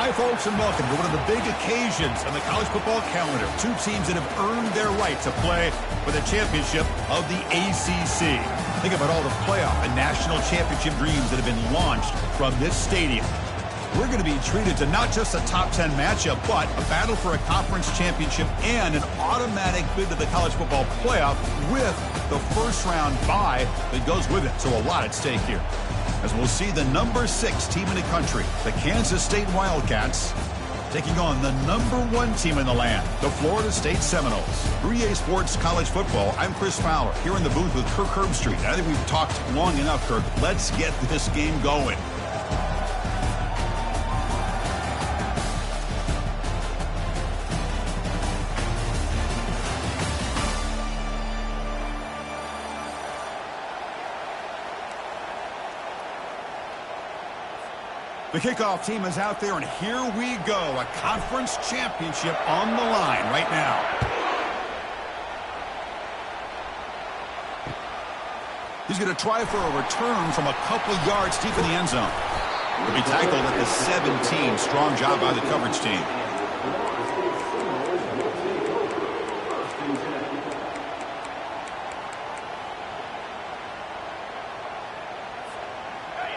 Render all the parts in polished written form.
Hi, folks, and welcome to one of the big occasions on the college football calendar. Two teams that have earned their right to play for the championship of the ACC. Think about all the playoff and national championship dreams that have been launched from this stadium. We're going to be treated to not just a top 10 matchup, but a battle for a conference championship and an automatic bid to the college football playoff with the first round bye that goes with it. So a lot at stake here, as we'll see the number 6 team in the country, the Kansas State Wildcats, taking on the number 1 team in the land, the Florida State Seminoles. For EA Sports College Football, I'm Chris Fowler, here in the booth with Kirk Herbstreit. I think we've talked long enough, Kirk. Let's get this game going. The kickoff team is out there, and here we go. A conference championship on the line right now. He's going to try for a return from a couple of yards deep in the end zone. He'll be tackled at the 17. Strong job by the coverage team.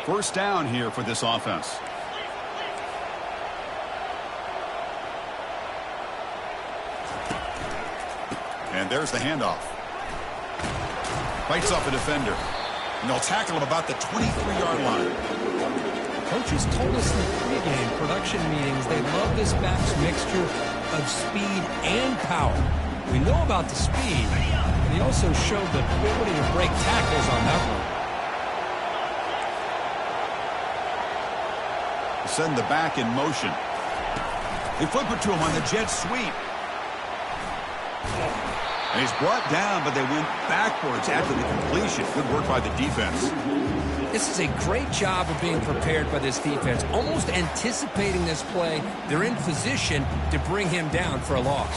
First down here for this offense. And there's the handoff. Fights off a defender. And they'll tackle him about the 23-yard line. Coaches told us in the pregame production meetings they love this back's mixture of speed and power. We know about the speed, but he also showed the ability to break tackles on that one. Send the back in motion. They flip it to him on the jet sweep. And he's brought down, but they went backwards after the completion. Good work by the defense. This is a great job of being prepared by this defense. Almost anticipating this play, they're in position to bring him down for a loss.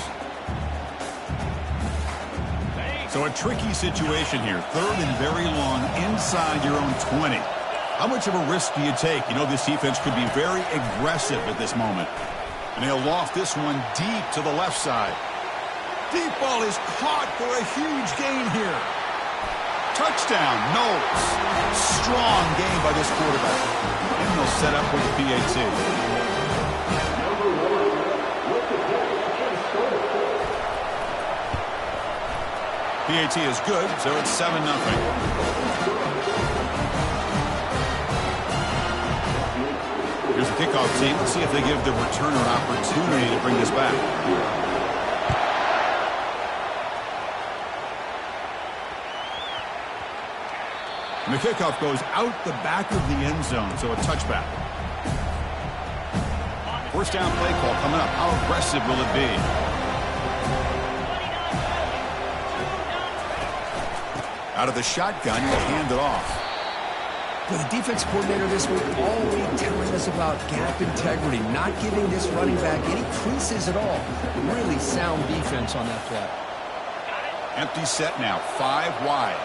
So a tricky situation here. Third and very long inside your own 20. How much of a risk do you take? You know, this defense could be very aggressive at this moment. And they'll loft this one deep to the left side. Deep ball is caught for a huge gain here. Touchdown, Knowles. Strong game by this quarterback. And they'll set up with the PAT. PAT is good, so it's 7-0. Here's the kickoff team. Let's see if they give the returner an opportunity to bring this back. And the kickoff goes out the back of the end zone, so a touchback. First down play call coming up. How aggressive will it be? Out of the shotgun, he'll hand it off. But the defense coordinator this week all week telling us about gap integrity, not giving this running back any creases at all. Really sound defense on that play. Empty set now, 5 wide.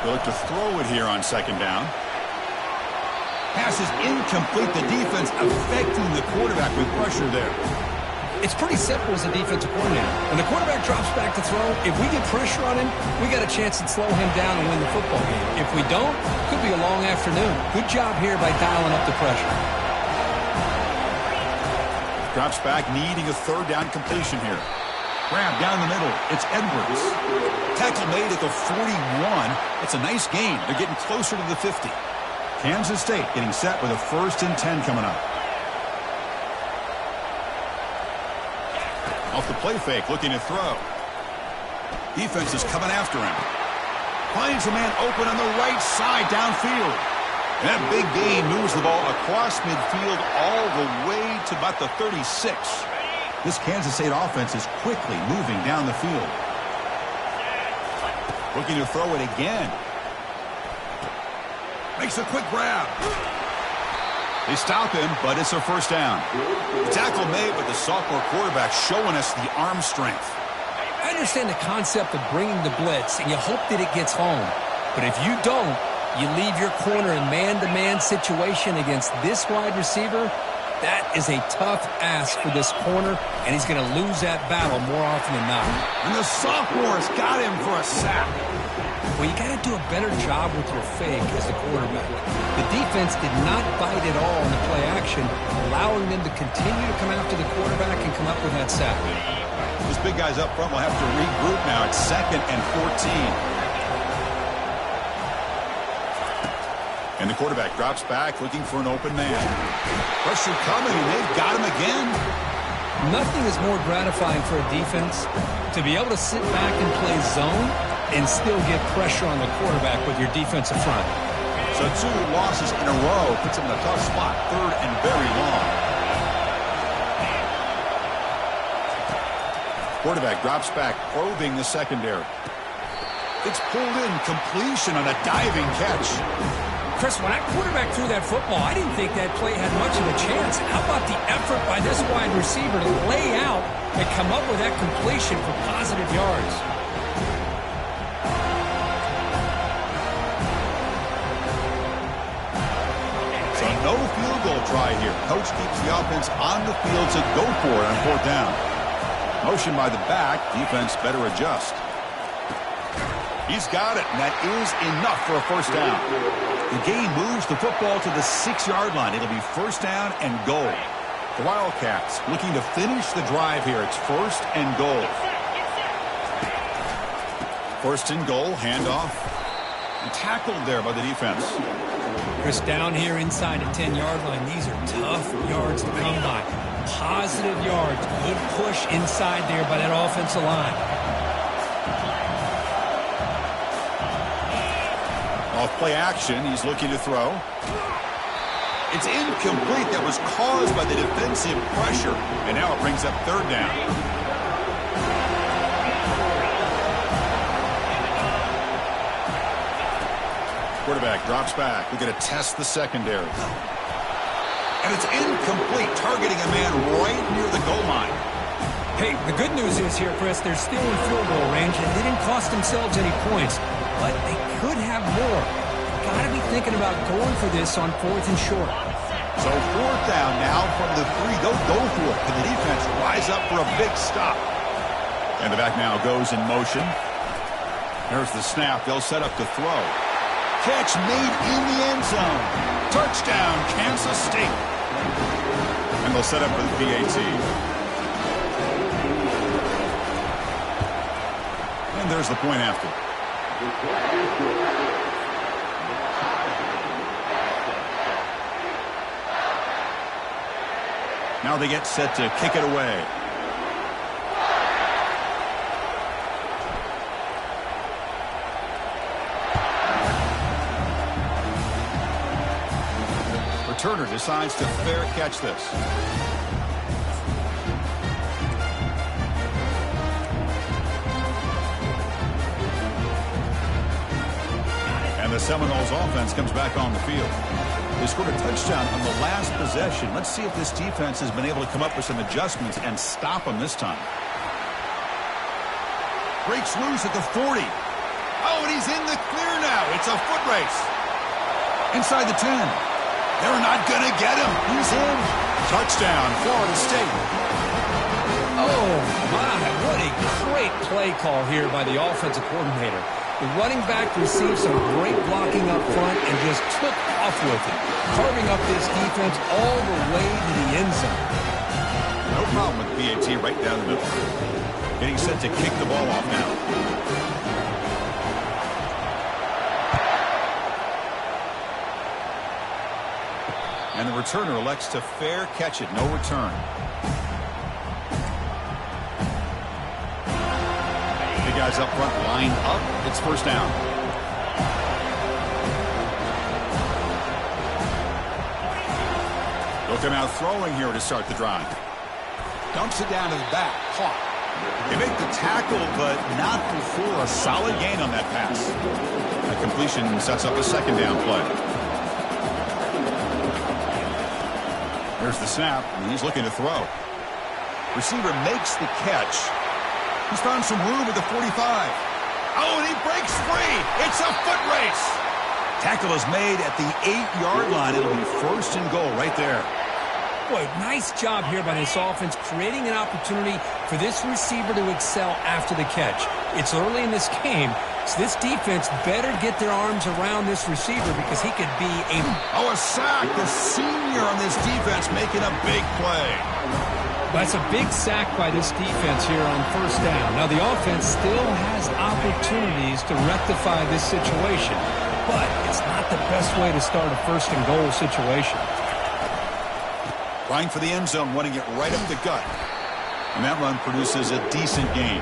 They look to throw it here on second down. Pass is incomplete. The defense affecting the quarterback with pressure there. It's pretty simple as a defensive coordinator. When the quarterback drops back to throw, if we get pressure on him, we got a chance to slow him down and win the football game. If we don't, it could be a long afternoon. Good job here by dialing up the pressure. Drops back, needing a third down completion here. Grab down the middle. It's Edwards. Tackle made at the 41. It's a nice gain. They're getting closer to the 50. Kansas State getting set with a 1st and 10 coming up. Off the play fake, looking to throw. Defense is coming after him. Finds a man open on the right side downfield. And that big gain moves the ball across midfield all the way to about the 36. This Kansas State offense is quickly moving down the field. Looking to throw it again. Makes a quick grab. They stop him, but it's a first down. The tackle made, but the sophomore quarterback showing us the arm strength. I understand the concept of bringing the blitz, and you hope that it gets home. But if you don't, You leave your corner in man-to-man situation against this wide receiver, that is a tough ask for this corner, and he's going to lose that battle more often than not. And the sophomore's got him for a sack. Well, you got to do a better job with your fake as the quarterback. The defense did not bite at all in the play action, allowing them to continue to come after the quarterback and come up with that sack. Those big guys up front will have to regroup now. It's 2nd and 14. And the quarterback drops back, looking for an open man. Pressure coming, and they've got him again. Nothing is more gratifying for a defense to be able to sit back and play zone and still get pressure on the quarterback with your defensive front. So 2 losses in a row puts him in a tough spot, 3rd and very long. Quarterback drops back, probing the secondary. It's pulled in, completion on a diving catch. Chris, when that quarterback threw that football, I didn't think that play had much of a chance. How about the effort by this wide receiver to lay out and come up with that completion for positive yards? So no field goal try here. Coach keeps the offense on the field to go for it on 4th down. Motion by the back. Defense better adjust. He's got it, and that is enough for a 1st down. The game moves the football to the 6-yard line. It'll be 1st down and goal. The Wildcats looking to finish the drive here. It's 1st and goal. 1st and goal, handoff. And tackled there by the defense. Chris, down here inside the 10-yard line, these are tough yards to come by. Positive yards, good push inside there by that offensive line. Off play action, he's looking to throw. It's incomplete. That was caused by the defensive pressure. And now it brings up 3rd down. Quarterback drops back. We're going to test the secondary. And it's incomplete, targeting a man right near the goal line. Hey, the good news is here, Chris, they're still in field goal range, and they didn't cost themselves any points. But they could have more. Got to be thinking about going for this on 4th and short. So 4th down now from the 3. They'll go for it. Can the defense rise up for a big stop? And the back now goes in motion. There's the snap. They'll set up to throw. Catch made in the end zone. Touchdown, Kansas State. And they'll set up for the PAT. And there's the point after. Now they get set to kick it away. Returner decides to fair catch this. And the Seminoles offense comes back on the field. They scored a touchdown on the last possession. Let's see if this defense has been able to come up with some adjustments and stop them this time. Breaks loose at the 40. Oh, and he's in the clear now. It's a foot race. Inside the 10. They're not going to get him. He's in. Touchdown, Florida State. Oh, my. What a great play call here by the offensive coordinator. The running back received some great blocking up front and just took off with it, carving up this defense all the way to the end zone. No problem with PAT right down the middle. Getting set to kick the ball off now. And the returner elects to fair catch it. No return. The guys up front lined up. It's 1st down. They'll come out throwing here to start the drive. Dumps it down to the back. Caught. They make the tackle, but not before a solid gain on that pass. That completion sets up a 2nd down play. There's the snap, and he's looking to throw. Receiver makes the catch. He's found some room at the 45. Oh, and he breaks free. It's a foot race. Tackle is made at the 8-yard line. It'll be first and goal right there. Boy, nice job here by this offense, creating an opportunity for this receiver to excel after the catch. It's early in this game, so this defense better get their arms around this receiver because he could be a... Oh, a sack. The senior on this defense making a big play. That's a big sack by this defense here on first down. Now, the offense still has opportunities to rectify this situation, but it's not the best way to start a first and goal situation. Trying for the end zone, running it right up the gut. And that run produces a decent gain.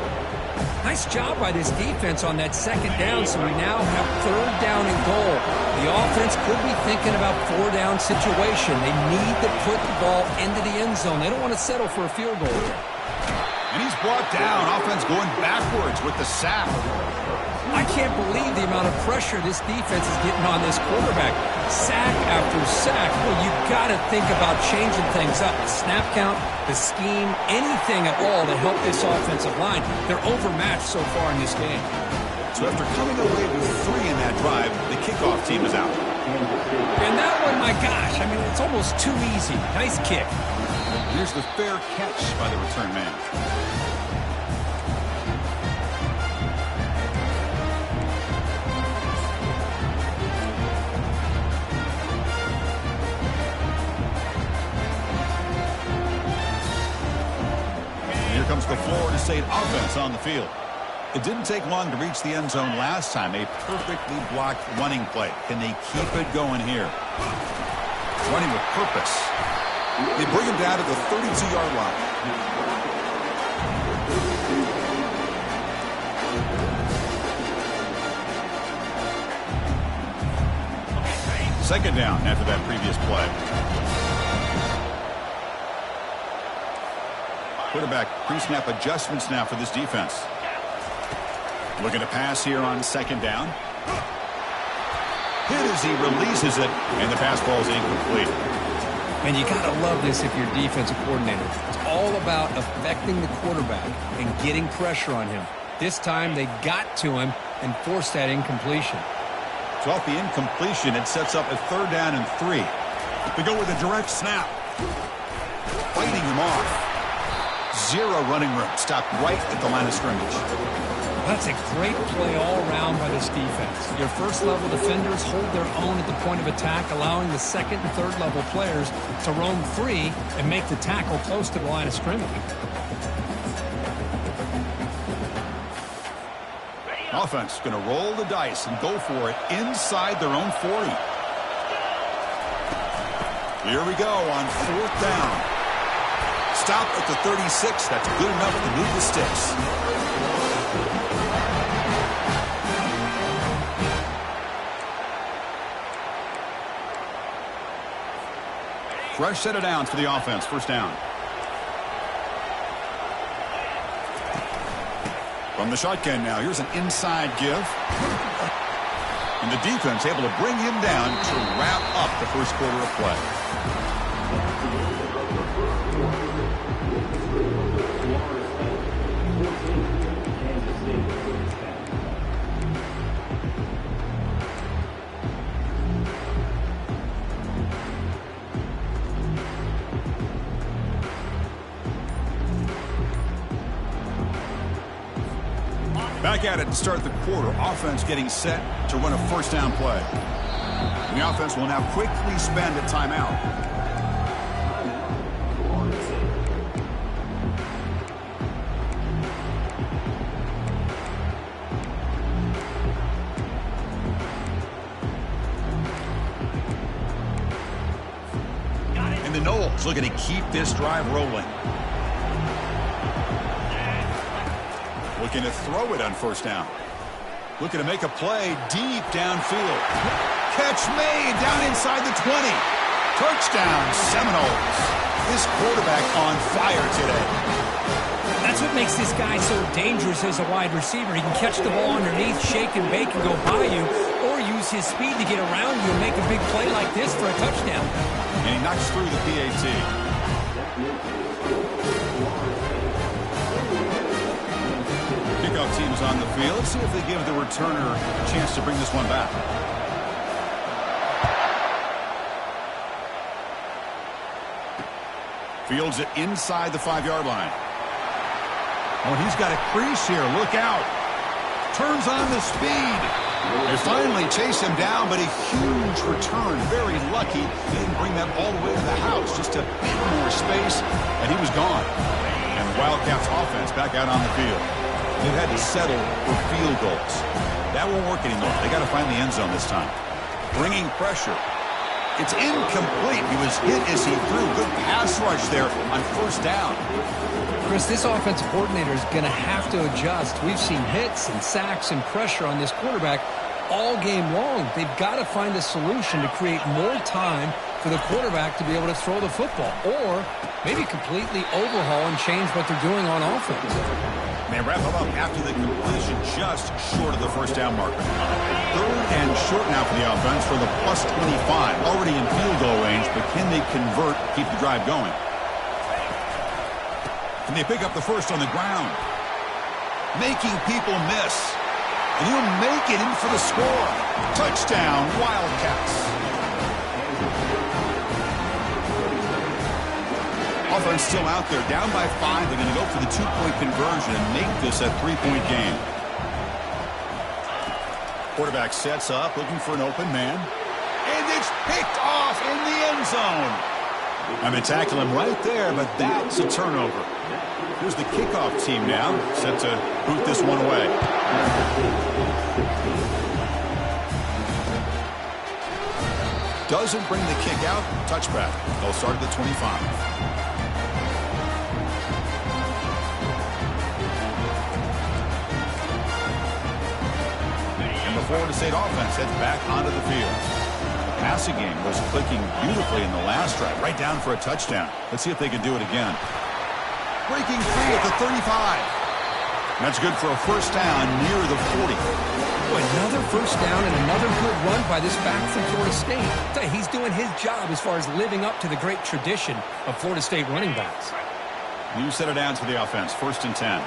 Nice job by this defense on that second down, so we now have third down and goal. The offense could be thinking about four-down situation. They need to put the ball into the end zone. They don't want to settle for a field goal here. And he's brought down. Offense going backwards with the sack. I can't believe the amount of pressure this defense is getting on this quarterback. Sack after sack. Well, you got to think about changing things up. The snap count, the scheme, anything at all to help this offensive line. They're overmatched so far in this game. So after coming away with 3 in that drive, the kickoff team is out. And that one, my gosh, I mean, it's almost too easy. Nice kick. Here's the fair catch by the return man. Comes the Florida State offense on the field. It didn't take long to reach the end zone last time. A perfectly blocked running play. Can they keep it going here? Running with purpose. They bring him down to the 32-yard line. Second down after that previous play. Quarterback pre-snap adjustments now for this defense. Looking to pass here on second down. Hit as he releases it, and the pass ball is incomplete. And you got to love this if you're defensive coordinator. It's all about affecting the quarterback and getting pressure on him. This time they got to him and forced that incompletion. So off the incompletion, it sets up a third down and 3. They go with a direct snap. Fighting him off. 0 running room. Stopped right at the line of scrimmage. That's a great play all around by this defense. Your first-level defenders hold their own at the point of attack, allowing the second and third-level players to roam free and make the tackle close to the line of scrimmage. Offense going to roll the dice and go for it inside their own 40. Here we go on fourth down. Stop at the 36. That's good enough to move the sticks. Fresh set of downs for the offense. First down. From the shotgun now. Here's an inside give. And the defense able to bring him down to wrap up the first quarter of play. Back at it to start the quarter. Offense getting set to run a first down play. And the offense will now quickly spend a timeout. And the Noles looking to keep this drive rolling. Looking to throw it on first down. Looking to make a play deep downfield. Catch made down inside the 20. Touchdown, Seminoles. This quarterback on fire today. That's what makes this guy so dangerous as a wide receiver. He can catch the ball underneath, shake and bake and go by you, or use his speed to get around you and make a big play like this for a touchdown. And he knocks through the PAT. Kickoff team is on the field. Let's see if they give the returner a chance to bring this one back. Fields it inside the 5-yard line. Oh, he's got a crease here. Look out. Turns on the speed. They finally chase him down, but a huge return. Very lucky. They didn't bring that all the way to the house. Just a bit more space, and he was gone. And the Wildcats offense back out on the field. They've had to settle for field goals. That won't work anymore. They got to find the end zone this time. Bringing pressure. It's incomplete. He was hit as he threw. Good pass rush there on first down. Chris, this offensive coordinator is going to have to adjust. We've seen hits and sacks and pressure on this quarterback all game long. They've got to find a solution to create more time for the quarterback to be able to throw the football, or maybe completely overhaul and change what they're doing on offense. They wrap it up after the completion, just short of the first down marker. 3rd and short now for the offense for the +25. Already in field goal range, but can they convert, keep the drive going? Can they pick up the first on the ground? Making people miss. And he'll make it in for the score. Touchdown, Wildcats. Offense still out there, down by 5. They're going to go for the 2-point conversion and make this a 3-point game. Quarterback sets up, looking for an open man. And it's picked off in the end zone. And they tackle him right there, but that's a turnover. Here's the kickoff team now, set to boot this one away. Doesn't bring the kick out. Touchback. They'll start at the 25. And the Florida State offense heads back onto the field. The passing game was clicking beautifully in the last drive, right down for a touchdown. Let's see if they can do it again. Breaking free at the 35. That's good for a first down near the 40. Another first down and another good run by this back from Florida State. He's doing his job as far as living up to the great tradition of Florida State running backs. New set of downs for the offense. 1st and 10.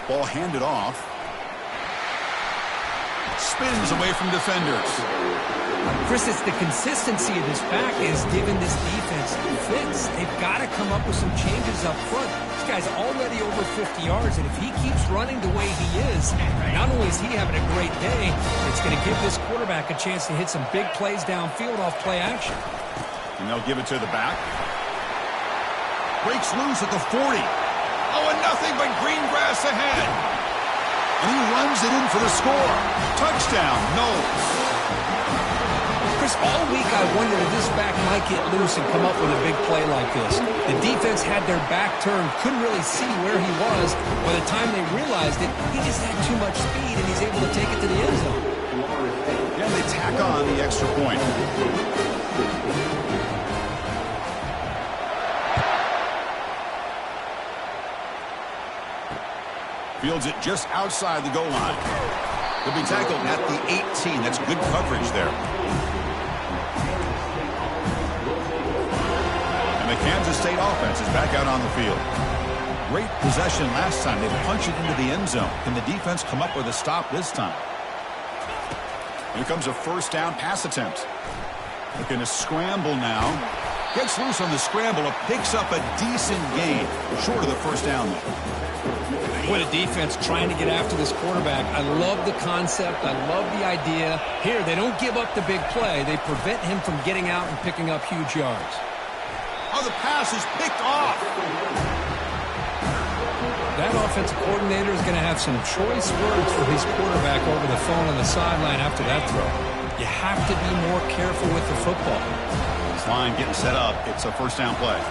Ball handed off. Spins away from defenders. Chris, it's the consistency of this back is giving this defense fits. They've got to come up with some changes up front. This guy's already over 50 yards, and if he keeps running the way he is, not only is he having a great day, it's going to give this quarterback a chance to hit some big plays downfield off play action. And they'll give it to the back. Breaks loose at the 40. Oh, and nothing but green grass ahead. And he runs it in for the score. Touchdown, Knowles. Chris, all week I wondered if this back might get loose and come up with a big play like this. The defense had their back turned, couldn't really see where he was. By the time they realized it, he just had too much speed, and he's able to take it to the end zone. And they tack on the extra point. Fields it just outside the goal line. He'll be tackled at the 18. That's good coverage there. And the Kansas State offense is back out on the field. Great possession last time. They punched it into the end zone. Can the defense come up with a stop this time? Here comes a first down pass attempt. Looking to scramble now. Gets loose on the scramble. It picks up a decent gain. Short of the first down though. What a defense trying to get after this quarterback. I love the concept. I love the idea. Here, they don't give up the big play. They prevent him from getting out and picking up huge yards. Oh, the pass is picked off. That offensive coordinator is going to have some choice words for his quarterback over the phone on the sideline after that throw. You have to be more careful with the football. This line getting set up. It's a first down play.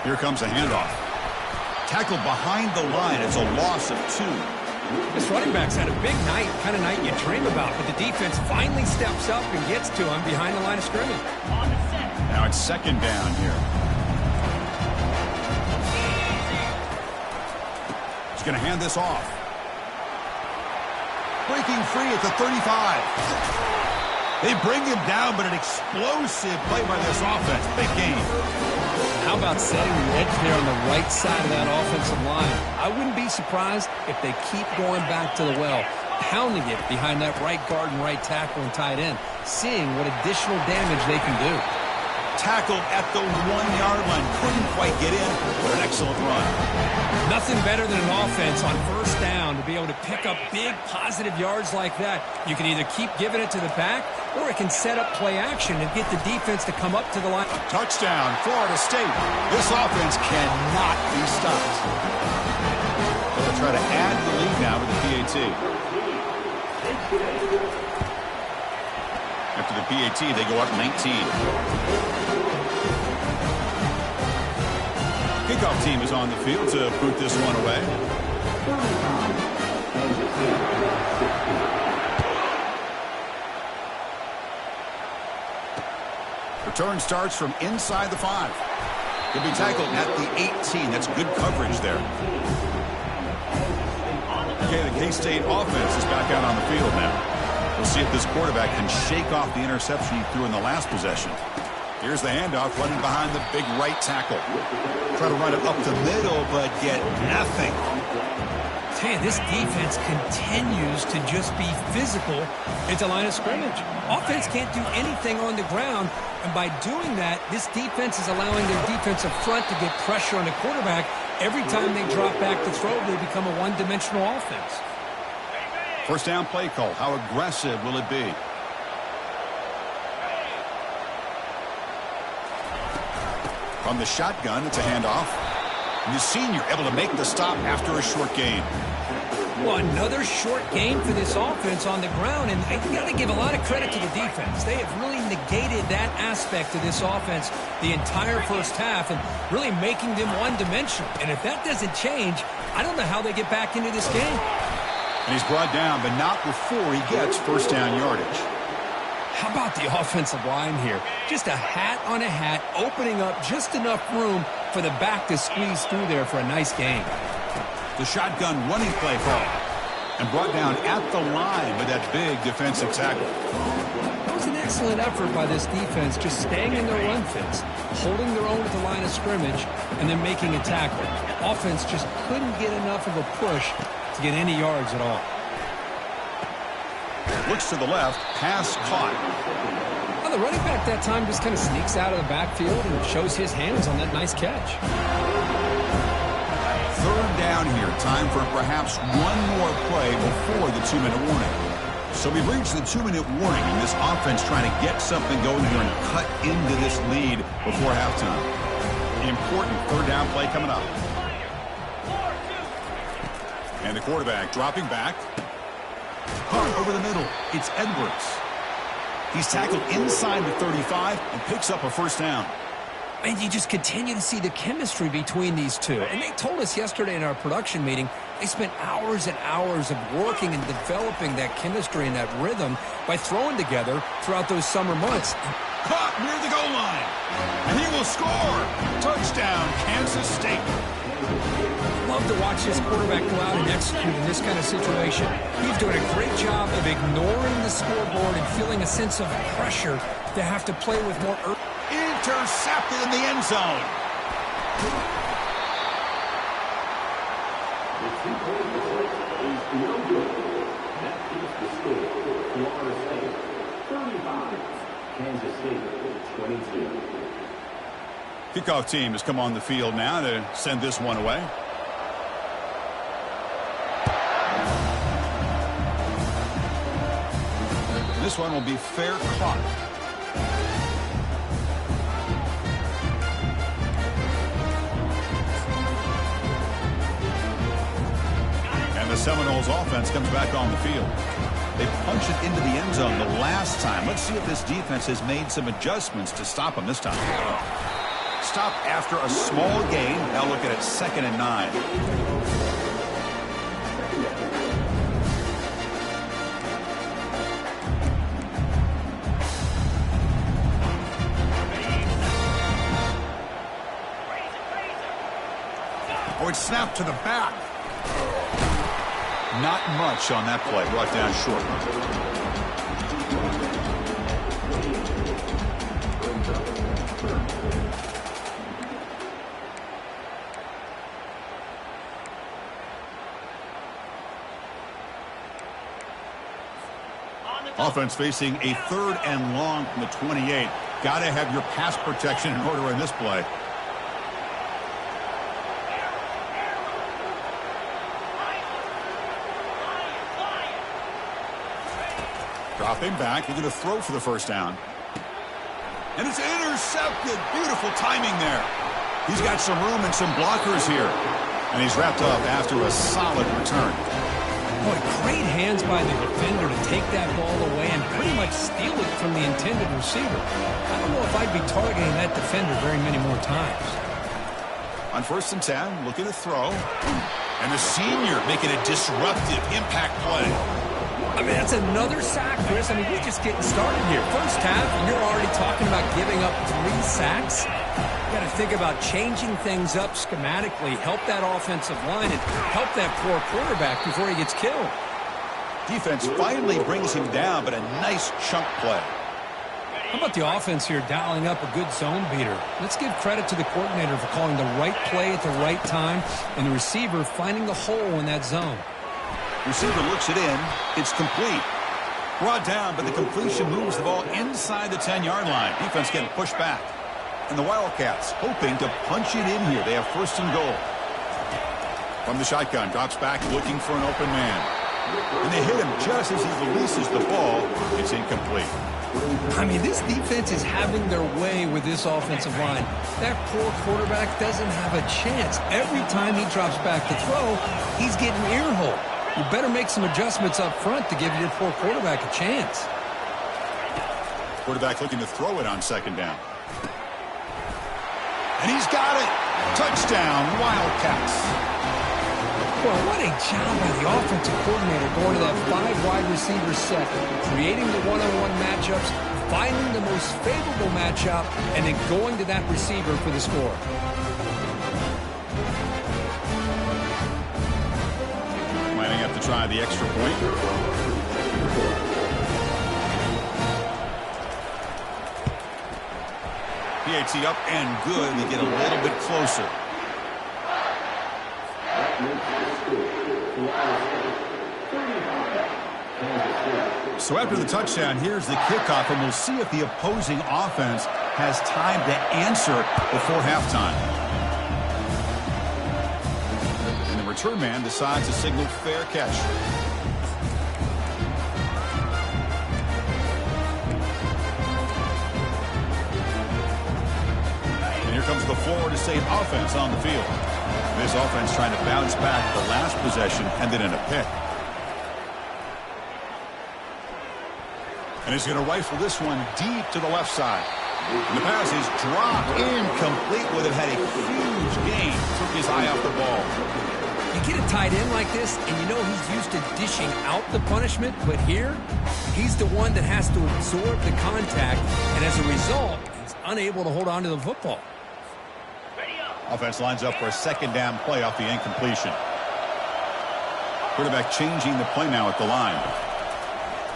Here comes a handoff. Tackled behind the line. It's a loss of 2. This running back's had a big night, kind of night you dream about, but the defense finally steps up and gets to him behind the line of scrimmage. Now it's second down here. He's going to hand this off. Breaking free at the 35. They bring him down, but an explosive play by this offense. Big game. How about setting the edge there on the right side of that offensive line? I wouldn't be surprised if they keep going back to the well, pounding it behind that right guard and right tackle and tight end, seeing what additional damage they can do. Tackled at the 1-yard line. Couldn't quite get in, but an excellent run. Nothing better than an offense on first down to be able to pick up big positive yards like that. You can either keep giving it to the back, or it can set up play action and get the defense to come up to the line. Touchdown, Florida State. This offense cannot be stopped. They'll try to add the lead now with the PAT. After the PAT, they go up 19. Kickoff team is on the field to boot this one away. Return starts from inside the 5. He'll be tackled at the 18. That's good coverage there. Okay, the K-State offense is back out on the field now. We'll see if this quarterback can shake off the interception he threw in the last possession. Here's the handoff, running behind the big right tackle. Try to run it up the middle, but get nothing. Man, this defense continues to just be physical at the line of scrimmage. Offense can't do anything on the ground, and by doing that, this defense is allowing their defensive front to get pressure on the quarterback. Every time they drop back to throw, they become a one-dimensional offense. First down play call. How aggressive will it be? From the shotgun, it's a handoff. And the senior able to make the stop after a short gain. Well, another short gain for this offense on the ground, and you got to give a lot of credit to the defense. They have really negated that aspect of this offense the entire first half and really making them one-dimensional. And if that doesn't change, I don't know how they get back into this game. And he's brought down, but not before he gets first down yardage. How about the offensive line here? Just a hat on a hat, opening up just enough room for the back to squeeze through there for a nice gain. The shotgun running play call. And brought down at the line with that big defensive tackle. That was an excellent effort by this defense, just staying in their run fits, holding their own at the line of scrimmage, and then making a tackle. Offense just couldn't get enough of a push to get any yards at all. Looks to the left, pass caught. Well, the running back that time just kind of sneaks out of the backfield and shows his hands on that nice catch. Third down here. Time for perhaps one more play before the 2-minute warning. So we've reached the 2-minute warning, and this offense trying to get something going here and cut into this lead before halftime. Important third down play coming up. And the quarterback dropping back. Caught over the middle. It's Edwards. He's tackled inside the 35 and picks up a first down. And you just continue to see the chemistry between these two. And they told us yesterday in our production meeting, they spent hours and hours of working and developing that chemistry and that rhythm by throwing together throughout those summer months. Caught near the goal line. And he will score. Touchdown, Kansas State. Love to watch this quarterback go out and execute in this kind of situation. He's doing a great job of ignoring the scoreboard and feeling a sense of pressure to have to play with more urgency. Intercepted in the end zone. Kansas State 22. Kickoff team has come on the field now to send this one away. This one will be fair caught. And the Seminoles offense comes back on the field. They punch it into the end zone the last time. Let's see if this defense has made some adjustments to stop them this time. Stop after a small gain. Now look at it, 2nd and 9. Oh, it's snapped to the back. Not much on that play. Brought down short. Offense facing a 3rd and long from the 28. Got to have your pass protection in order in this play. Dropping back, looking to throw for the first down. And it's intercepted. Beautiful timing there. He's got some room and some blockers here. And he's wrapped up after a solid return. Boy, great hands by the defender to take that ball away and pretty much steal it from the intended receiver. I don't know if I'd be targeting that defender very many more times. On 1st and 10, looking to throw. And the senior making a disruptive impact play. I mean, that's another sack, Chris. I mean, we're just getting started here. First half, and you're already talking about giving up 3 sacks. You got to think about changing things up schematically, help that offensive line, and help that poor quarterback before he gets killed. Defense finally brings him down, but a nice chunk play. How about the offense here dialing up a good zone beater? Let's give credit to the coordinator for calling the right play at the right time, and the receiver finding the hole in that zone. Receiver looks it in. It's complete. Brought down, but the completion moves the ball inside the 10-yard line. Defense getting pushed back. And the Wildcats hoping to punch it in here. They have 1st and goal. From the shotgun, drops back looking for an open man. And they hit him just as he releases the ball. It's incomplete. I mean, this defense is having their way with this offensive line. That poor quarterback doesn't have a chance. Every time he drops back to throw, he's getting ear-hole. You better make some adjustments up front to give your poor quarterback a chance. Quarterback looking to throw it on 2nd down. And he's got it. Touchdown, Wildcats. Well, what a job by the offensive coordinator going to that 5-wide receiver set, creating the one-on-one matchups, finding the most favorable matchup, and then going to that receiver for the score. Might have to try the extra point. PAT up and good. They get a little bit closer. So after the touchdown, here's the kickoff, and we'll see if the opposing offense has time to answer before halftime. And the return man decides to signal fair catch. And here comes the Florida State offense on the field. This offense trying to bounce back the last possession and then in a pick. And he's going to rifle this one deep to the left side. And the pass is dropped incomplete. Would have had a huge gain. Took his eye off the ball. You get a tight end like this, and you know he's used to dishing out the punishment, but here, he's the one that has to absorb the contact, and as a result, he's unable to hold on to the football. Offense lines up for a 2nd down play off the incompletion. Quarterback changing the play now at the line.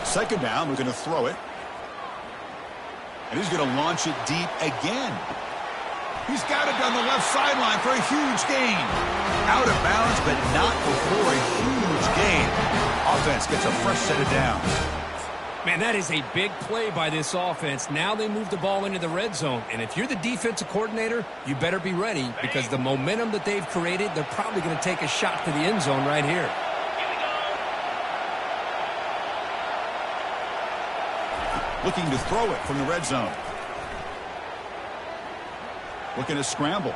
2nd down, looking to throw it. And he's going to launch it deep again. He's got it down the left sideline for a huge gain. Out of bounds, but not before a huge gain. Offense gets a fresh set of downs. Man, that is a big play by this offense. Now they move the ball into the red zone. And if you're the defensive coordinator, you better be ready because the momentum that they've created, they're probably going to take a shot to the end zone right here. Looking to throw it from the red zone. Looking to scramble.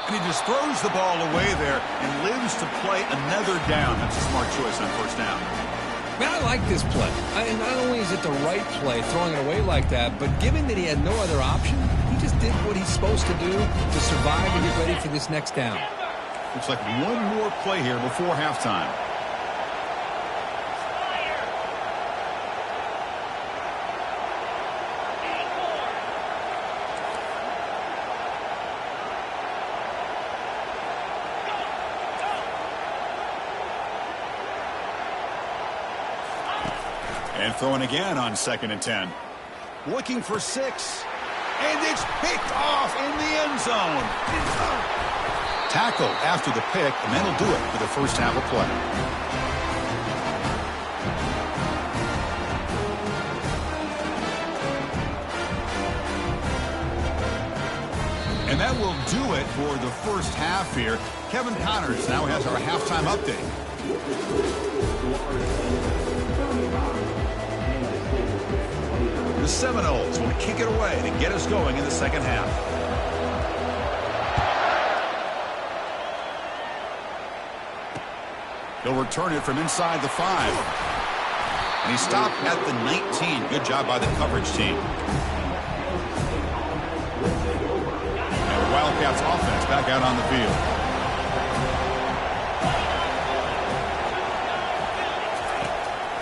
And he just throws the ball away there and lives to play another down. That's a smart choice on 1st down. Man, I like this play. And not only is it the right play, throwing it away like that, but given that he had no other option, he just did what he's supposed to do to survive and get ready for this next down. Looks like one more play here before halftime. And throwing again on 2nd and 10. Looking for 6. And it's picked off in the end zone. Tackle after the pick, and that'll do it for the first half of play. that will do it for the first half here. Kevin Connors now has our halftime update. The Seminoles will kick it away to get us going in the second half. He'll return it from inside the 5. And he stopped at the 19. Good job by the coverage team. And the Wildcats offense back out on the field.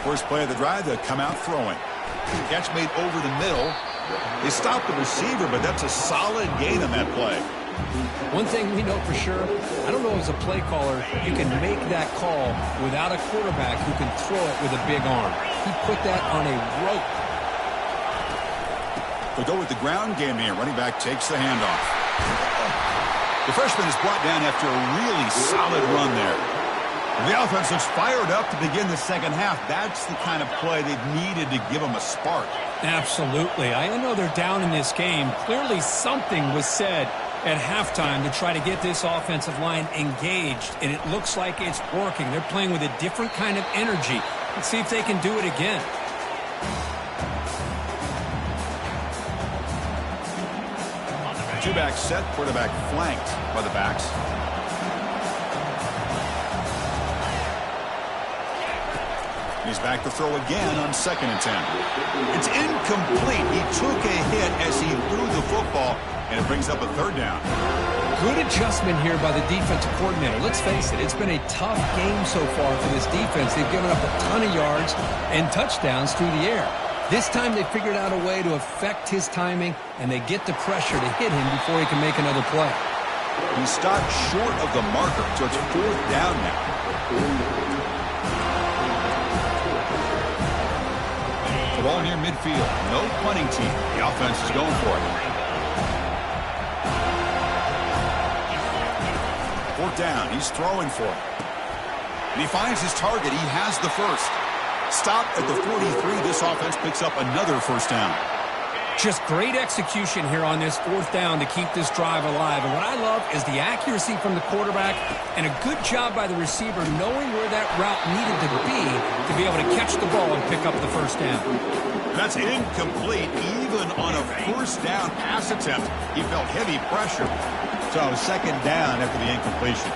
First play of the drive, they'll come out throwing. Catch made over the middle. They stopped the receiver, but that's a solid gain on that play. One thing we know for sure, I don't know as a play caller, you can make that call without a quarterback who can throw it with a big arm. He put that on a rope. We'll go with the ground game here. Running back takes the handoff. The freshman is brought down after a really solid run there. The offense looks fired up to begin the second half. That's the kind of play they've needed to give them a spark. Absolutely. I know they're down in this game. Clearly something was said at halftime to try to get this offensive line engaged, and it looks like it's working. They're playing with a different kind of energy. Let's see if they can do it again. Two-back set, quarterback flanked by the backs. He's back to throw again on 2nd and 10. It's incomplete. He took a hit as he threw the football, and it brings up a 3rd down. Good adjustment here by the defensive coordinator. Let's face it, it's been a tough game so far for this defense. They've given up a ton of yards and touchdowns through the air. This time they figured out a way to affect his timing, and they get the pressure to hit him before he can make another play. He stopped short of the marker, so it's 4th down now. The ball near midfield. No punting team. The offense is going for it. 4th down. He's throwing for it. And he finds his target. He has the first. Stop at the 43. This offense picks up another 1st down. Just great execution here on this 4th down to keep this drive alive. And what I love is the accuracy from the quarterback and a good job by the receiver knowing where that route needed to be able to catch the ball and pick up the 1st down. That's incomplete. Even on a 1st down pass attempt, he felt heavy pressure. So 2nd down after the incompletion.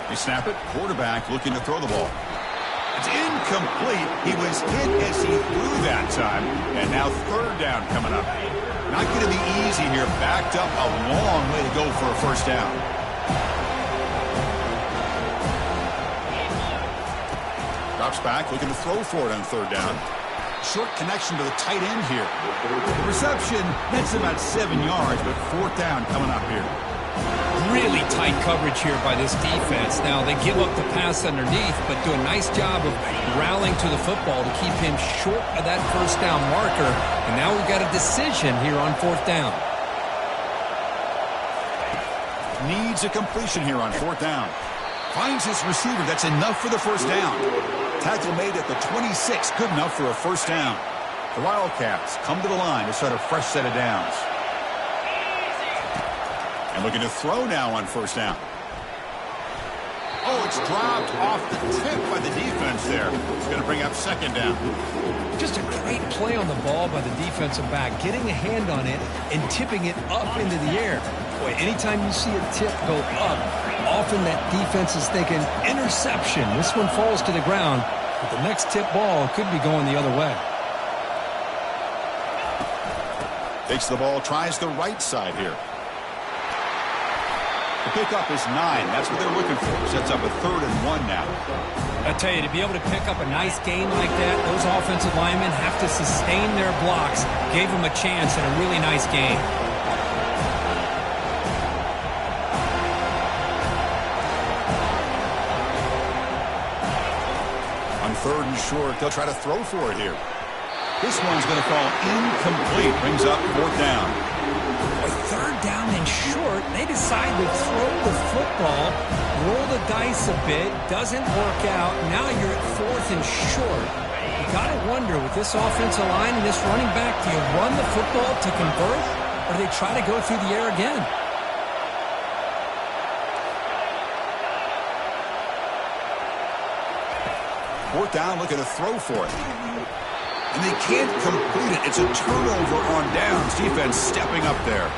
They snap it. Quarterback looking to throw the ball. It's incomplete. He was hit as he threw that time. And now 3rd down coming up. Not going to be easy here. Backed up a long way to go for a 1st down. Drops back, looking to throw for it on 3rd down. Short connection to the tight end here. The reception, that's about 7 yards, but 4th down coming up here. Really tight coverage here by this defense. Now, they give up the pass underneath, but do a nice job of rallying to the football to keep him short of that 1st down marker. And now we've got a decision here on 4th down. Needs a completion here on 4th down. Finds his receiver. That's enough for the 1st down. Tackle made at the 26. Good enough for a 1st down. The Wildcats come to the line to start a fresh set of downs. And looking to throw now on 1st down. Oh, it's dropped off the tip by the defense there. It's going to bring up 2nd down. Just a great play on the ball by the defensive back, getting a hand on it and tipping it up into the air. Boy, anytime you see a tip go up, often that defense is thinking interception. This one falls to the ground, but the next tip ball could be going the other way. Takes the ball, tries the right side here. The pickup is 9. That's what they're looking for. Sets up a 3rd and 1 now. I tell you, to be able to pick up a nice gain like that, those offensive linemen have to sustain their blocks. Gave them a chance at a really nice game. On 3rd and short, they'll try to throw for it here. This one's going to fall incomplete. Brings up 4th down. A 3rd down and short, they decide to throw the football, roll the dice a bit, doesn't work out. Now you're at 4th and short. You got to wonder, with this offensive line and this running back, do you run the football to convert, or do they try to go through the air again? Fourth down, looking to throw for it. And they can't complete it. It's a turnover on downs. Defense stepping up there.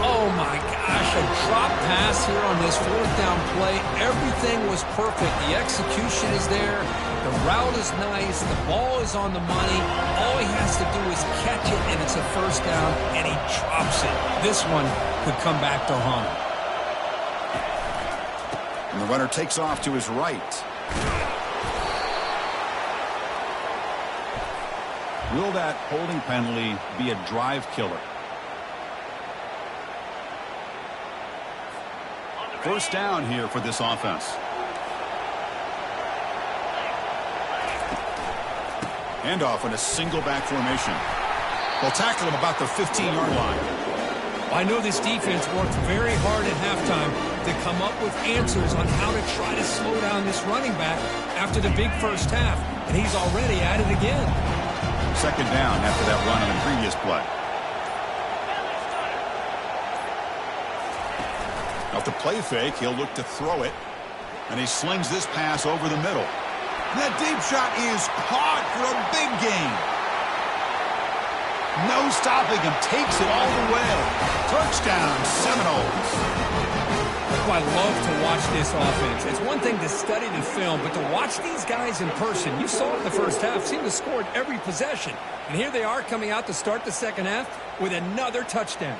Oh, my gosh, a drop pass here on this fourth down play. Everything was perfect. The execution is there. The route is nice. The ball is on the money. All he has to do is catch it, and it's a first down, and he drops it. This one could come back to haunt him. And the runner takes off to his right. Will that holding penalty be a drive killer? First down here for this offense. Handoff in a single back formation. They'll tackle him about the 15-yard line. I know this defense worked very hard at halftime to come up with answers on how to try to slow down this running back after the big first half, and he's already at it again. Second down after that run on the previous play. Off the play fake, he'll look to throw it, and he slings this pass over the middle. And that deep shot is caught for a big gain. No stopping him. Takes it all the way. Touchdown, Seminoles. I love to watch this offense. It's one thing to study the film, but to watch these guys in person, you saw it the first half, seemed to score every possession. And here they are coming out to start the second half with another touchdown.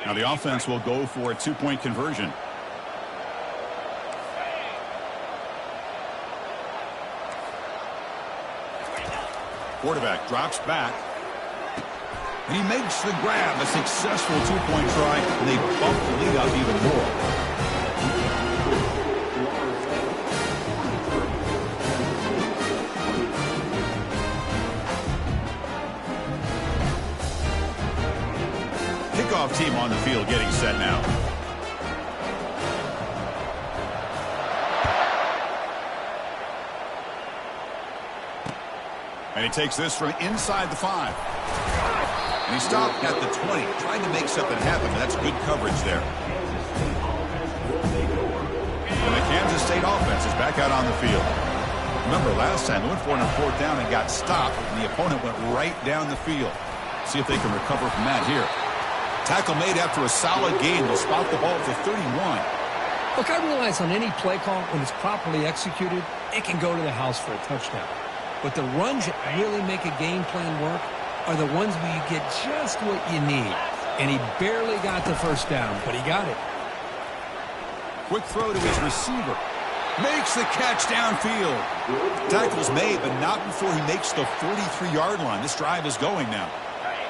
Now the offense will go for a two-point conversion. Quarterback drops back. And he makes the grab. A successful two-point try. And they bump the lead up even more. Kickoff team on the field getting set now. And he takes this from inside the 5. And he stopped at the 20, trying to make something happen. That's good coverage there. And the Kansas State offense is back out on the field. Remember, last time they went for it on fourth down and got stopped, and the opponent went right down the field. See if they can recover from that here. Tackle made after a solid gain. They'll spot the ball for 31. Look, I realize on any play call, when it's properly executed, it can go to the house for a touchdown. But the runs that really make a game plan work are the ones where you get just what you need. And he barely got the first down, but he got it. Quick throw to his receiver. Makes the catch downfield. Tackle's made, but not before he makes the 43-yard line. This drive is going now.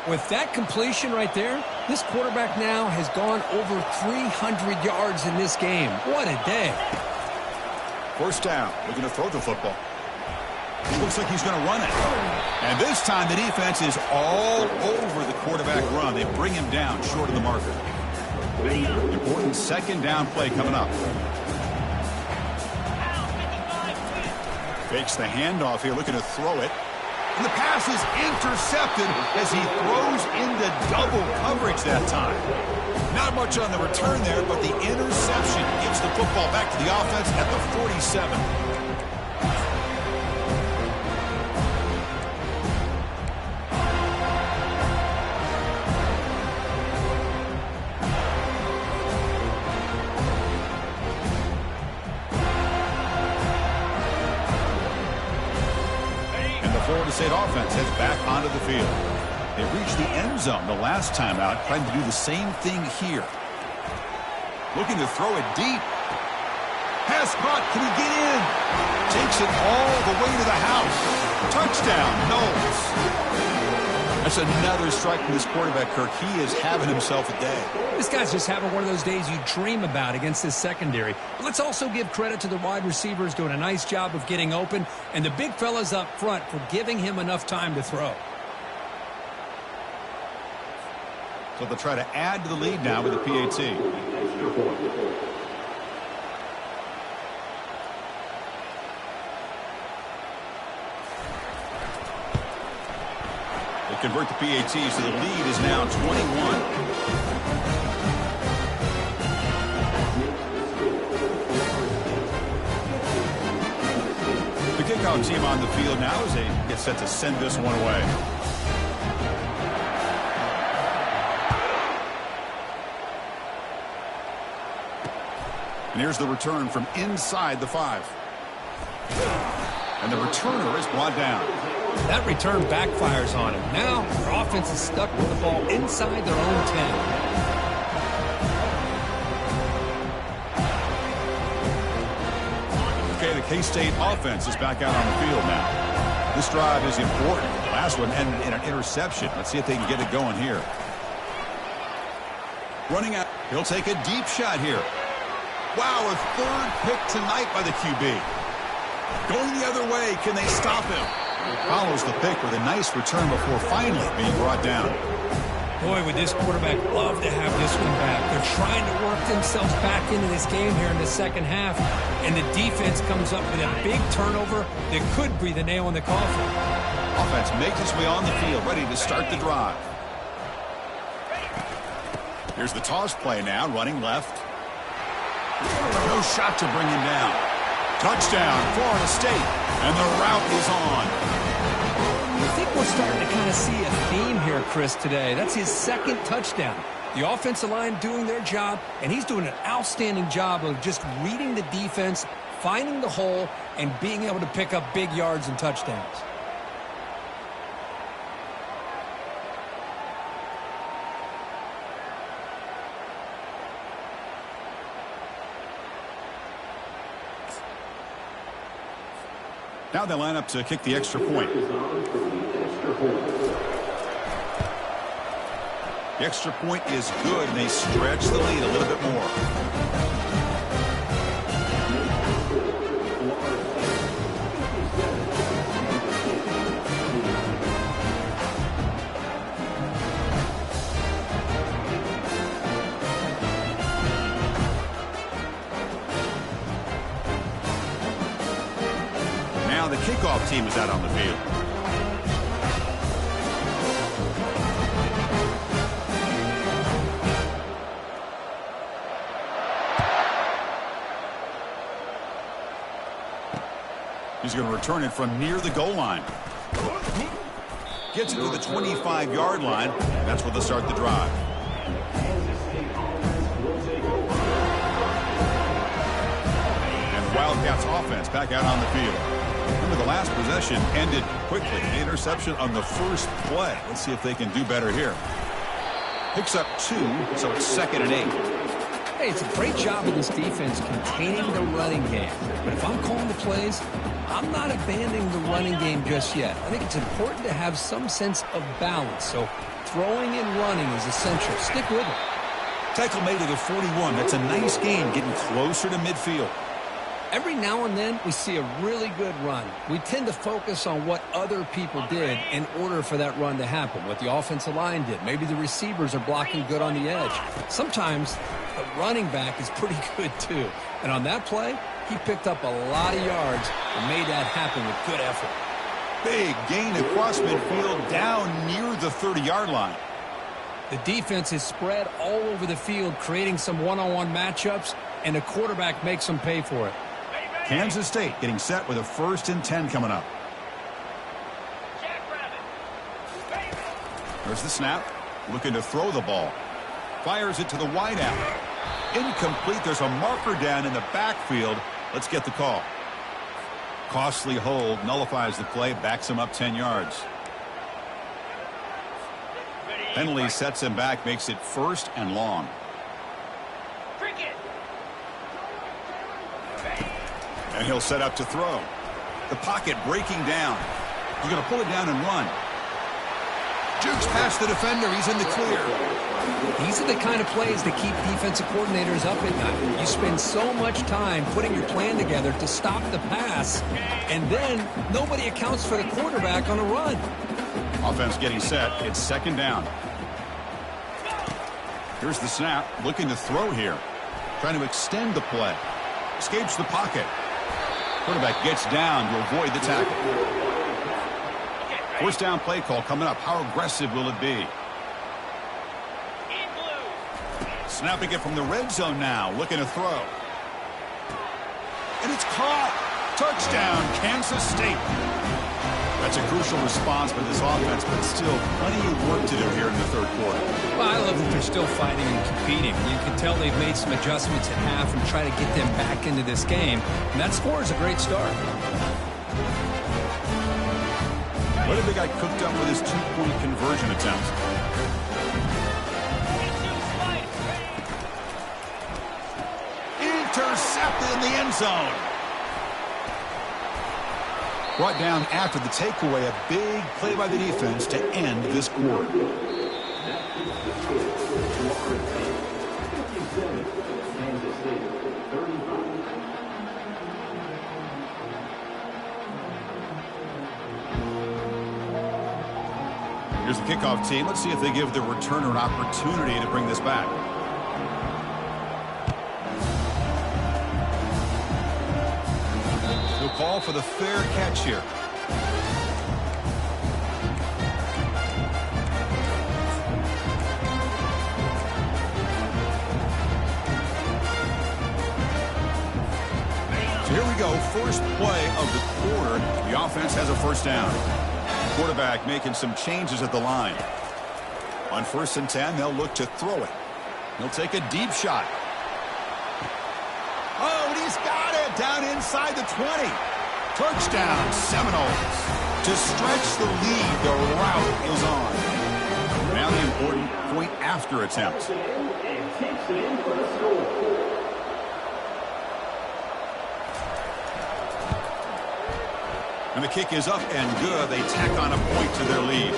With that completion right there, this quarterback now has gone over 300 yards in this game. What a day. First down. Looking to throw the football. It looks like he's going to run it. And this time the defense is all over the quarterback run. They bring him down short of the marker. Important second down play coming up. Fakes the handoff here, looking to throw it. And the pass is intercepted as he throws into double coverage that time. Not much on the return there, but the interception gives the football back to the offense at the 47. Florida State offense heads back onto the field. They reached the end zone the last time out, trying to do the same thing here. Looking to throw it deep. Pass caught. Can he get in? Takes it all the way to the house. Touchdown, Knowles. That's another strike from this quarterback, Kirk. He is having himself a day. This guy's just having one of those days you dream about against this secondary. But let's also give credit to the wide receivers doing a nice job of getting open, and the big fellas up front for giving him enough time to throw. So they'll try to add to the lead now with the PAT. They convert the PAT, so the lead is now 21. The kickoff team on the field now as they get set to send this one away. And here's the return from inside the 5. And the returner is brought down. That return backfires on him. Now their offense is stuck with the ball inside their own 10. Okay, the K-State offense is back out on the field now. This drive is important. The last one ended in an interception. Let's see if they can get it going here. Running out. He'll take a deep shot here. Wow, a third pick tonight by the QB. Going the other way, can they stop him? Follows the pick with a nice return before finally being brought down. Boy, would this quarterback love to have this one back. They're trying to work themselves back into this game here in the second half, and the defense comes up with a big turnover that could be the nail in the coffin. Offense makes its way on the field, ready to start the drive. Here's the toss play now, running left. No shot to bring him down. Touchdown, Florida State. And the route is on. I think we're starting to kind of see a theme here, Chris, today. That's his second touchdown. The offensive line doing their job, and he's doing an outstanding job of just reading the defense, finding the hole, and being able to pick up big yards and touchdowns. Now they line up to kick the extra point. The extra point is good, and they stretch the lead a little bit more. Now the kickoff team is out on the field. He's going to return it from near the goal line. Gets it to the 25-yard line. That's where they'll start the drive. And Wildcats offense back out on the field. Remember, the last possession ended quickly. The interception on the first play. Let's see if they can do better here. Picks up 2, so it's 2nd and 8. Hey, it's a great job of this defense containing the running game. But if I'm calling the plays, I'm not abandoning the running game just yet. I think it's important to have some sense of balance. So throwing and running is essential. Stick with it. Tackle made to the 41. That's a nice gain, getting closer to midfield. Every now and then, we see a really good run. We tend to focus on what other people did in order for that run to happen, what the offensive line did. Maybe the receivers are blocking good on the edge. Sometimes the running back is pretty good, too. And on that play, he picked up a lot of yards and made that happen with good effort. Big gain across midfield down near the 30-yard line. The defense is spread all over the field, creating some one-on-one matchups, and the quarterback makes them pay for it. Kansas State getting set with a 1st and 10 coming up. There's the snap. Looking to throw the ball. Fires it to the wideout. Incomplete. There's a marker down in the backfield. Let's get the call. Costly hold. Nullifies the play. Backs him up 10 yards. Penalty sets him back. Makes it 1st and long. And he'll set up to throw. The pocket breaking down. He's going to pull it down and run. Jukes past the defender. He's in the clear. These are the kind of plays that keep defensive coordinators up at night. You spend so much time putting your plan together to stop the pass, and then nobody accounts for the quarterback on a run. Offense getting set. It's second down. Here's the snap. Looking to throw here. Trying to extend the play. Escapes the pocket. Quarterback gets down to avoid the tackle. First down play call coming up. How aggressive will it be? Snapping it from the red zone now. Looking to throw. And it's caught. Touchdown, Kansas State. That's a crucial response for this offense, but still plenty of work to do here in the third quarter. Well, I love that they're still fighting and competing. You can tell they've made some adjustments at half and try to get them back into this game. And that score is a great start. What have they got cooked up for this two-point conversion attempt? Intercepted in the end zone. Brought down after the takeaway. A big play by the defense to end this quarter. Here's the kickoff team. Let's see if they give the returner an opportunity to bring this back. He'll call for the fair catch here. So here we go. First play of the quarter. The offense has a first down. Quarterback making some changes at the line. On 1st and 10, they'll look to throw it. He'll take a deep shot. Oh, and he's got it down inside the 20. Touchdown, Seminoles. To stretch the lead, the route is on. Now the important point after attempt. And the kick is up and good. They tack on a point to their lead.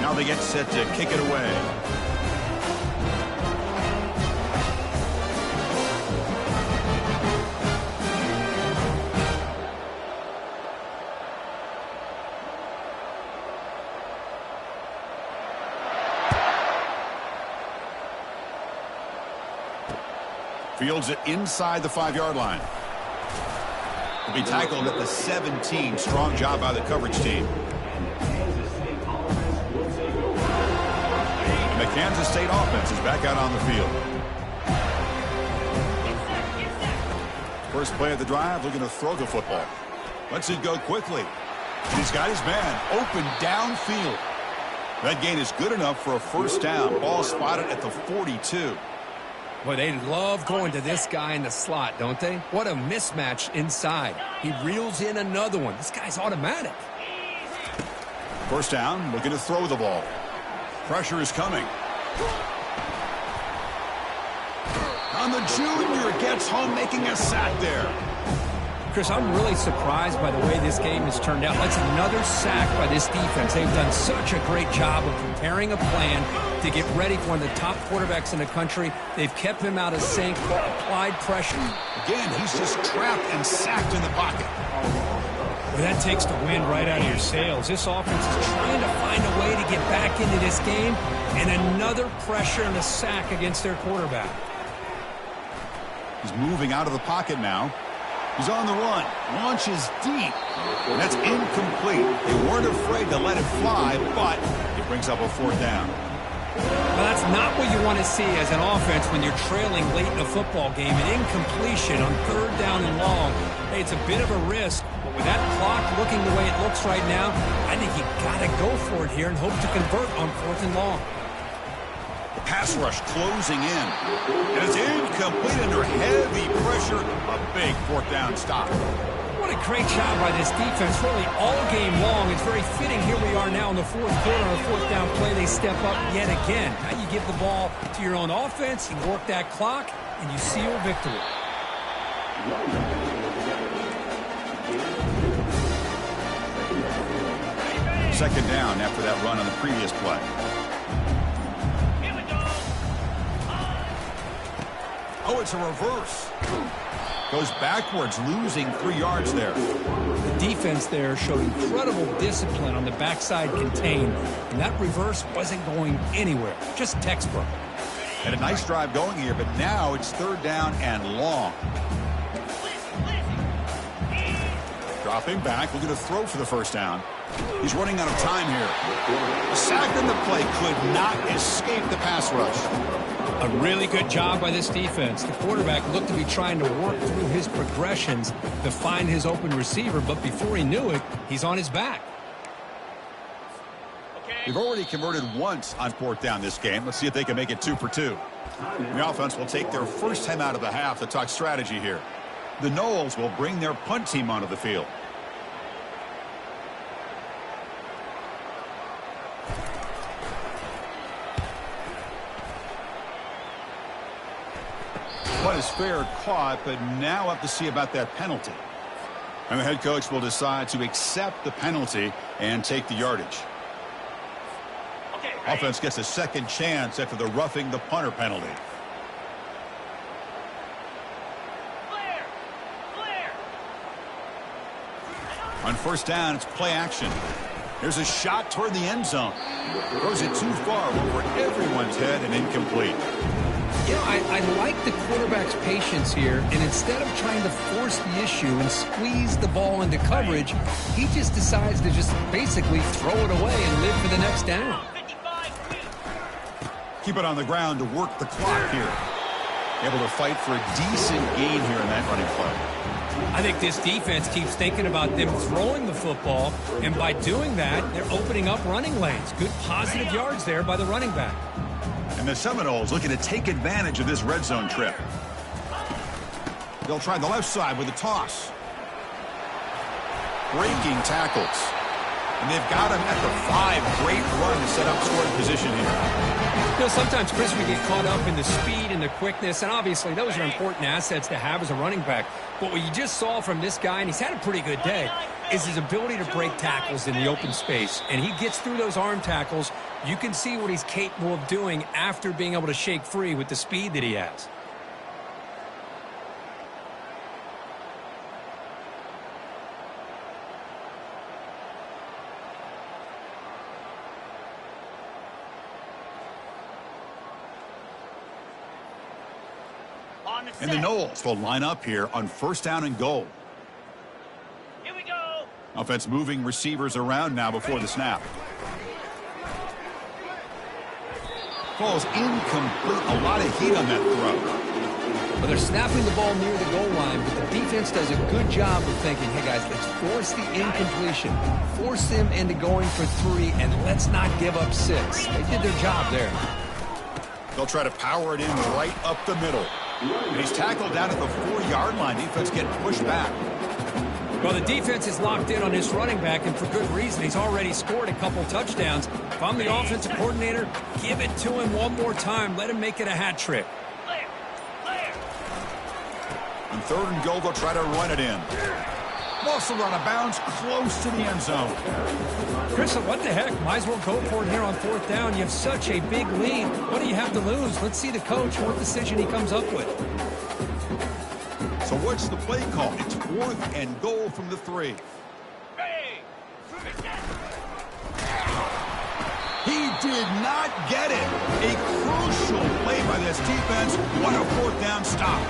Now they get set to kick it away. Fields it inside the 5-yard line. Will be tackled at the 17. Strong job by the coverage team. And the Kansas State offense is back out on the field. First play of the drive, looking to throw the football. Lets it go quickly. And he's got his man open downfield. That gain is good enough for a first down. Ball spotted at the 42. Boy, they love going to this guy in the slot, don't they? What a mismatch inside. He reels in another one. This guy's automatic. First down, looking to throw the ball. Pressure is coming. On the junior, gets home, making a sack there. Chris, I'm really surprised by the way this game has turned out. That's another sack by this defense. They've done such a great job of preparing a plan to get ready for one of the top quarterbacks in the country. They've kept him out of sync, applied pressure. Again, he's just trapped and sacked in the pocket. Well, that takes the wind right out of your sails. This offense is trying to find a way to get back into this game, and another pressure and a sack against their quarterback. He's moving out of the pocket now. He's on the run. Launches deep. And that's incomplete. They weren't afraid to let it fly, but it brings up a fourth down. Well, that's not what you want to see as an offense when you're trailing late in a football game. An incompletion on 3rd down and long. Hey, it's a bit of a risk, but with that clock looking the way it looks right now, I think you got to go for it here and hope to convert on 4th and long. The pass rush closing in. And it's incomplete. incomplete under heavy pressure. A big fourth down stop. What a great job by this defense, really all game long. It's very fitting. Here we are now in the fourth quarter. On a fourth down play, they step up yet again. Now you give the ball to your own offense, you work that clock, and you seal victory. Second down after that run on the previous play. Oh, it's a reverse. Goes backwards, losing 3 yards there. The defense there showed incredible discipline on the backside contain, and that reverse wasn't going anywhere. Just textbook. And a nice drive going here, but now it's third down and long. Dropping back, looking to throw for the first down. He's running out of time here. A sack in the play could not escape the pass rush. A really good job by this defense. The quarterback looked to be trying to work through his progressions to find his open receiver, but before he knew it, he's on his back. They've already converted once on fourth down this game. Let's see if they can make it 2 for 2. The offense will take their first time out of the half to talk strategy here. The Noles will bring their punt team onto the field. Punt is fair, caught, but now have to see about that penalty. And the head coach will decide to accept the penalty and take the yardage. Offense gets a second chance after the roughing the punter penalty. On first down, it's play action. There's a shot toward the end zone. Throws it too far over everyone's head and incomplete. You know, I like the quarterback's patience here, and instead of trying to force the issue and squeeze the ball into coverage, he just decides to just basically throw it away and live for the next down. Keep it on the ground to work the clock here. Able to fight for a decent gain here in that running play. I think this defense keeps thinking about them throwing the football, and by doing that, they're opening up running lanes. Good positive yards there by the running back. And the Seminoles looking to take advantage of this red zone trip. They'll try the left side with a toss. Breaking tackles. And they've got him at the 5. Great run to set up scoring position here. You know, sometimes, Chris, we get caught up in the speed and the quickness, and obviously those are important assets to have as a running back. But what you just saw from this guy, and he's had a pretty good day, is his ability to break tackles in the open space. And he gets through those arm tackles. You can see what he's capable of doing after being able to shake free with the speed that he has. And the Noles will line up here on first down and goal. Here we go. Offense moving receivers around now before the snap. Ball's incomplete. A lot of heat on that throw. Well, they're snapping the ball near the goal line, but the defense does a good job of thinking, hey, guys, let's force the incompletion. Force them into going for 3, and let's not give up 6. They did their job there. They'll try to power it in right up the middle. And he's tackled down at the 4-yard line. Defense getting pushed back. Well, the defense is locked in on his running back, and for good reason. He's already scored a couple touchdowns. If I'm the offensive coordinator, give it to him one more time. Let him make it a hat trick. On third and goal, they'll try to run it in. Also run out of bounds close to the end zone. Chris, what the heck? Might as well go for it here on fourth down. You have such a big lead. What do you have to lose? Let's see the coach, what decision he comes up with. So what's the play call? It's fourth and goal from the 3. He did not get it. A crucial play by this defense. What a fourth down stop.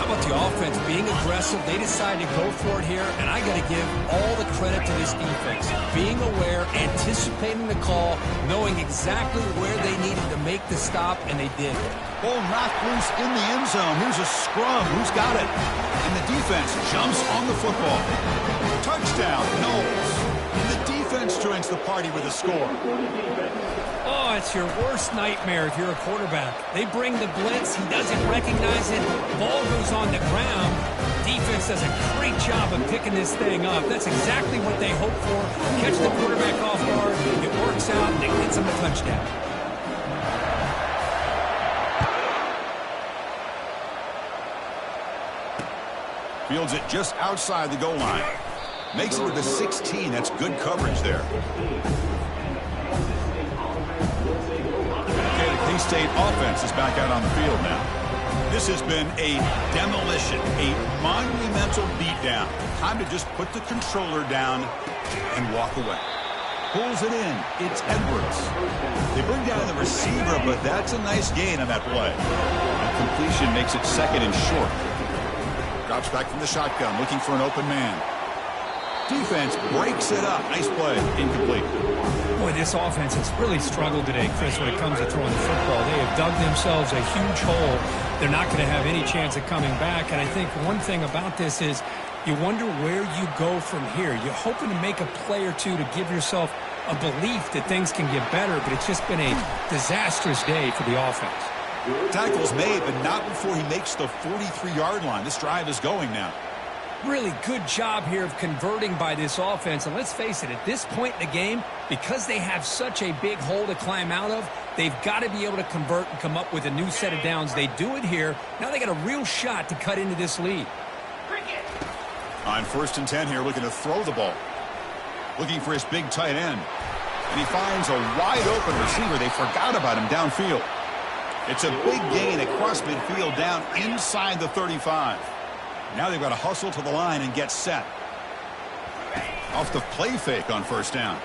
How about the offense being aggressive? They decided to go for it here, and I got to give all the credit to this defense. Being aware, anticipating the call, knowing exactly where they needed to make the stop, and they did. Ball knocked loose in the end zone. Here's a scrum. Who's got it? And the defense jumps on the football. Touchdown, Noles. And the defense offense joins the party with a score. Oh, it's your worst nightmare if you're a quarterback. They bring the blitz. He doesn't recognize it. Ball goes on the ground. Defense does a great job of picking this thing up. That's exactly what they hope for. Catch the quarterback off guard. It works out, and it gets him a touchdown. Fields it just outside the goal line. Makes it with a 16. That's good coverage there. Okay, the K-State offense is back out on the field now. This has been a demolition, a monumental beatdown. Time to just put the controller down and walk away. Pulls it in. It's Edwards. They bring down the receiver, but that's a nice gain on that play. And completion makes it second and short. Drops back from the shotgun, looking for an open man. Defense breaks it up. Nice play. Incomplete. Boy, this offense has really struggled today, Chris, when it comes to throwing the football. They have dug themselves a huge hole. They're not going to have any chance of coming back. And I think one thing about this is you wonder where you go from here. You're hoping to make a play or two to give yourself a belief that things can get better, but it's just been a disastrous day for the offense. Tackles made, but not before he makes the 43-yard line. This drive is going now. Really good job here of converting by this offense. And let's face it, at this point in the game, because they have such a big hole to climb out of, they've got to be able to convert and come up with a new set of downs. They do it here. Now they got a real shot to cut into this lead. On 1st and 10 here, looking to throw the ball. Looking for his big tight end. And he finds a wide-open receiver. They forgot about him downfield. It's a big gain across midfield down inside the 35. Now they've got to hustle to the line and get set. Off the play fake on 1st down.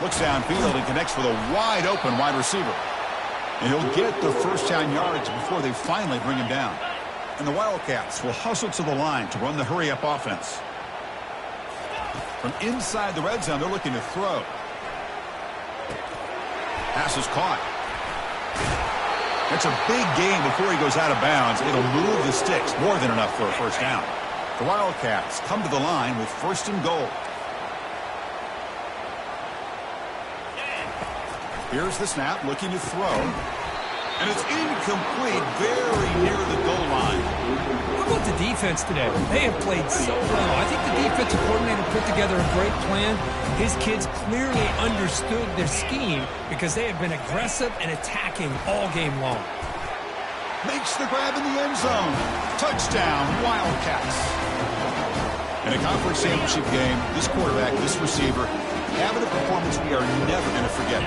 Looks downfield and connects with a wide-open wide receiver. And he'll get the 1st down yards before they finally bring him down. And the Wildcats will hustle to the line to run the hurry-up offense. From inside the red zone, they're looking to throw. Pass is caught. It's a big gain before he goes out of bounds. It'll move the sticks, more than enough for a 1st down. The Wildcats come to the line with 1st and goal. Here's the snap, looking to throw. And it's incomplete, very near the goal line. How about the defense today? They have played so well. I think the defensive coordinator put together a great plan. His kids clearly understood their scheme because they have been aggressive and attacking all game long. Makes the grab in the end zone. Touchdown, Wildcats. In a conference championship game, this quarterback, this receiver, having a performance we are never going to forget.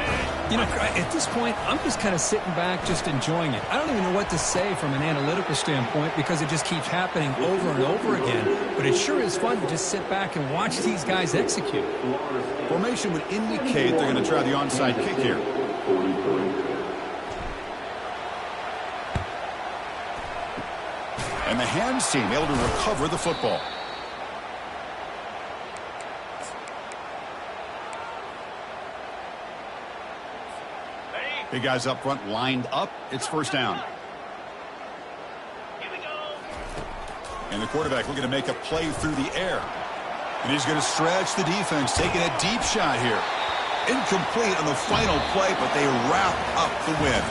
You know, at this point, I'm just kind of sitting back, just enjoying it. I don't even know what to say from an analytical standpoint because it just keeps happening over and over again. But it sure is fun to just sit back and watch these guys execute. Formation would indicate they're going to try the onside kick here. And the hands team able to recover the football. Big guys up front lined up. It's 1st down. Here we go. And the quarterback looking to make a play through the air. And he's going to stretch the defense, taking a deep shot here. Incomplete on the final play, but they wrap up the win.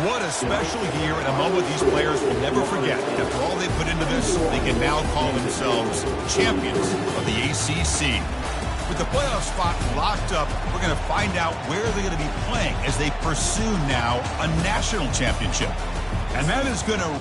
What a special year and a moment these players will never forget. After all they put into this, they can now call themselves champions of the ACC. With the playoff spot locked up, we're going to find out where they're going to be playing as they pursue now a national championship. And that is going to